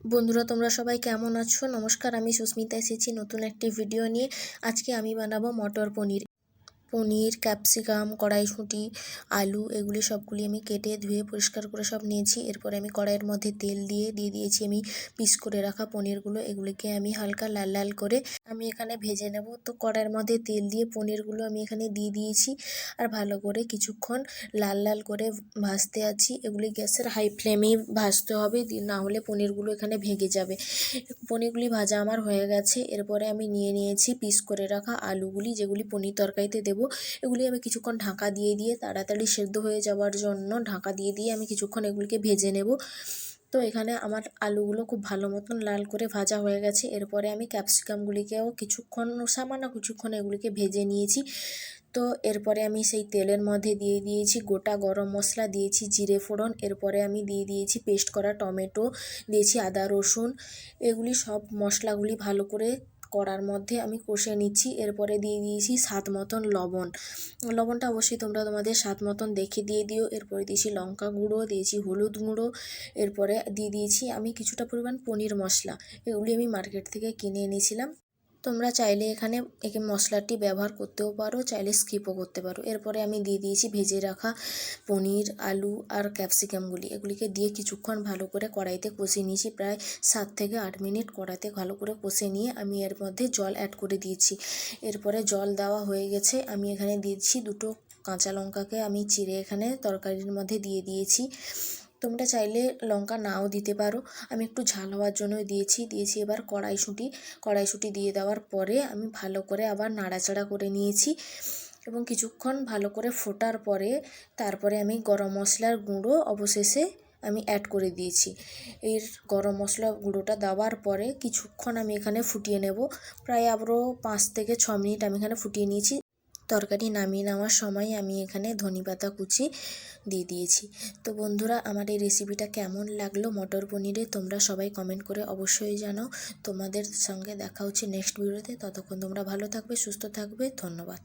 বন্ধুরা তোমরা সবাই কেমন আছো? নমস্কার, আমি সুস্মিতা এসেছি নতুন একটি ভিডিও নিয়ে। আজকে আমি বানাবো মটর পনির। পনির, ক্যাপসিকাম, কড়াইশুঁটি, আলু এগুলি সবগুলি আমি কেটে ধুয়ে পরিষ্কার করে সব নিয়েছি। এরপরে আমি কড়াইয়ের মধ্যে তেল দিয়ে দিয়েছি আমি পিস করে রাখা পনিরগুলো। এগুলিকে আমি হালকা লাল লাল করে আমি এখানে ভেজে নেব। তো কড়াইয়ের মধ্যে তেল দিয়ে পনিরগুলো আমি এখানে দিয়ে দিয়েছি আর ভালো করে কিছুক্ষণ লাল লাল করে ভাজতে আছি। এগুলি গ্যাসের হাই ফ্লেমেই ভাজতে হবে, না হলে পনিরগুলো এখানে ভেঙে যাবে। পনিরগুলি ভাজা আমার হয়ে গেছে। এরপরে আমি নিয়েছি পিস করে রাখা আলুগুলি, যেগুলি পনির তরকারিতে দেবো। এগুলি আমি কিছুক্ষণ ঢাকা দিয়ে তাড়াতাড়ি সেদ্ধ হয়ে যাওয়ার জন্য ঢাকা দিয়ে আমি কিছুক্ষণ এগুলিকে ভেজে নেব। তো এখানে আমার আলুগুলো খুব ভালো মতন লাল করে ভাজা হয়ে গেছে। এরপরে আমি ক্যাপসিকামগুলিকেও সামান্য কিছুক্ষণ এগুলিকে ভেজে নিয়েছি। তো এরপরে আমি সেই তেলের মধ্যে দিয়েছি গোটা গরম মশলা, দিয়েছি জিরে ফোড়ন। এরপরে আমি দিয়েছি পেস্ট করা টমেটো, দিয়েছি আদা রসুন। এগুলি সব মশলাগুলি ভালো করে কড়ার মধ্যে আমি কষে নিচ্ছি। এরপরে দিয়েছি স্বাদ মতন লবণ। লবণটা অবশ্যই তোমরা তোমাদের স্বাদ মতন দেখে দিয়ে দিও। এরপরে দিয়েছি লঙ্কা গুঁড়ো, দিয়েছি হলুদ গুঁড়ো। এরপরে দিয়েছি আমি কিছুটা পরিমাণ পনির মশলা। এগুলি আমি মার্কেট থেকে কিনে এনেছিলাম। তোমরা চাইলে এখানে মশলাটি ব্যবহার করতেও পারো, চাইলে স্কিপও করতে পারো। এরপরে আমি দিয়েছি ভেজে রাখা পনির, আলু আর ক্যাপসিকামগুলি। এগুলিকে দিয়ে কিছুক্ষণ ভালো করে কড়াইতে কষে নিয়েছি। প্রায় 7 থেকে 8 মিনিট কড়াইতে ভালো করে কষে নিয়ে আমি এর মধ্যে জল অ্যাড করে দিয়েছি। এরপরে জল দেওয়া হয়ে গেছে। আমি এখানে দিয়েছি দুটো কাঁচা লঙ্কাকে আমি চিড়ে এখানে তরকারির মধ্যে দিয়েছি। তোমরা চাইলে লঙ্কা নাও দিতে পারো, আমি একটু ঝাল হওয়ার জন্য দিয়েছি। এবার কড়াইশুঁটি দিয়ে দেওয়ার পরে আমি ভালো করে আবার নাড়াচাড়া করে নিয়েছি এবং কিছুক্ষণ ভালো করে ফোটার পরে তারপরে আমি গরম মশলার গুঁড়ো অবশেষে আমি অ্যাড করে দিয়েছি। এর গরম মশলা গুঁড়োটা দেওয়ার পরে কিছুক্ষণ আমি এখানে ফুটিয়ে নেব। প্রায় আবারও 5 থেকে 6 মিনিট আমি এখানে ফুটিয়ে নিয়েছি। তরকারি নামিয়ে নেওয়ার সময় আমি এখানে ধনেপাতা কুচি দিয়েছি। তো বন্ধুরা, আমার এই রেসিপিটা কেমন লাগলো মটর পনিরের, তোমরা সবাই কমেন্ট করে অবশ্যই জানাও। তোমাদের সঙ্গে দেখা হচ্ছে নেক্সট ভিডিওতে। ততক্ষণ তোমরা ভালো থাকবে, সুস্থ থাকবে। ধন্যবাদ।